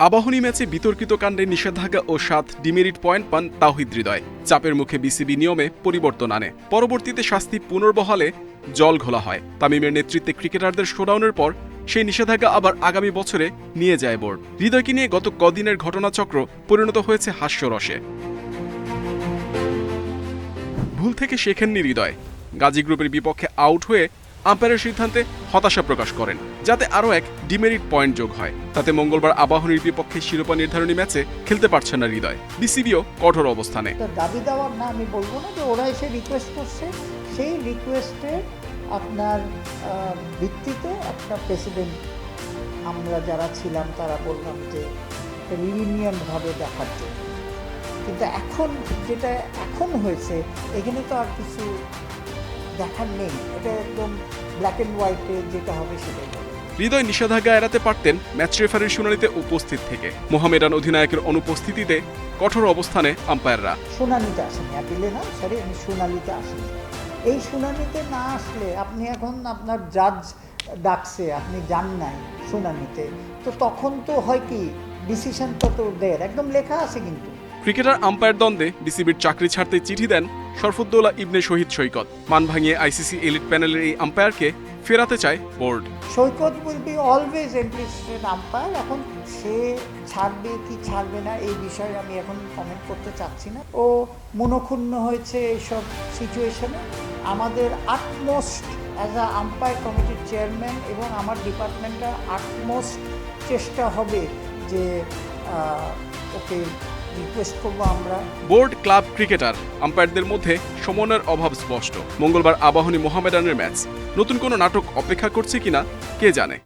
আবাহনী ম্যাচে বিতর্কিত কাণ্ডে নিষেধাজ্ঞা ও 7 ডিমেরিট পয়েন্ট পান তাওহিদ হৃদয়। চাপের মুখে বিসিবি নিয়মে পরিবর্তন আনে। পরবর্তীতে শাস্তি পুনর্বহালে জল ঘোলা হয়। তামিমের নেতৃত্বে ক্রিকেটারদের শোডাউনের পর সেই নিষেধাজ্ঞা আবার আগামী বছরে নিয়ে যায় বোর্ড। হৃদয়কে নিয়ে গত কদিনের ঘটনাচক্র পরিণত হয়েছে হাস্যরসে। ভুল থেকে শেখেননি হৃদয়। গাজী গ্রুপের বিপক্ষে আউট হয়ে আম্পায়ারের সিদ্ধান্তে হতাশা প্রকাশ করেন, যাতে আরও এক ডিমেরিট পয়েন্ট যোগ হয়। তাতে মঙ্গলবার আবাহনীর বিপক্ষে শিরোপা নির্ধারণী ম্যাচে খেলতে পারছেন না হৃদয়। বিসিবিও কঠোর অবস্থানে। দাবি দেওয়ার না আমি বলবো না, যে ওরা এসে রিকোয়েস্ট করছে, সেই রিকোয়েস্টে আপনার ভিত্তিতে একটা প্রেসিডেন্ট আমরা যারা ছিলাম তারা বললাম যে লিনিয়ানভাবে দেখার জন্য। কিন্তু এখন যেটা এখন হয়েছে, এখানে তো আর কিছু দেখার নেই, এটা একদম ব্ল্যাক অ্যান্ড হোয়াইটে যেটা হবে সেটাই হবে। হৃদয় নিষেধাজ্ঞা এড়াতে পারতেন ম্যাচ রেফারির শুনানিতে উপস্থিত থেকে। মোহামেডান অধিনায়কের অনুপস্থিতিতে কঠোর অবস্থানে আম্পায়াররা। শুনানিতে আসেনি, অ্যাপিলে না, সরি, আমি শুনানিতে আসেনি। এই শুনানিতে না আসলে আপনি এখন আপনার জাজ ডাকছে, আপনি যান নাই শুনানিতে, তো তখন তো হয় কি ডিসিশনটা তো দেয় একদম লেখা আছে। কিন্তু ক্রিকেটার আম্পায়ার দ্বন্দ্বে বিসিবির চাকরি ছাড়তে চিঠি দেন শরফুদ্দৌলা ইবনে শহীদ সৈকত। মান ভাঙিয়ে আইসিসি এলিট প্যানেলের এই আম্পায়ারকে ফেরাতে চায় board. Saikat will be always interested umpire. এখন সে ছাড়বে কি ছাড়বে না এই বিষয়ে আমি এখন কমেন্ট করতে চাচ্ছি না। ও মনক্ষুণ্ণ হয়েছে এইসব সিচুয়েশনে। আমাদের আটমোস্ট অ্যাজ আ আম্পায়ার কমিটির চেয়ারম্যান এবং আমার ডিপার্টমেন্টের আটমোস্ট চেষ্টা হবে যে ওকে রিকোয়েস্ট করবো আমরা। বোর্ড, ক্লাব, ক্রিকেটার, আম্পায়ারদের মধ্যে সমন্বয়ের অভাব স্পষ্ট। মঙ্গলবার আবাহনী মোহামেডানের ম্যাচ নতুন কোনো নাটক অপেক্ষা করছে কিনা কে জানে।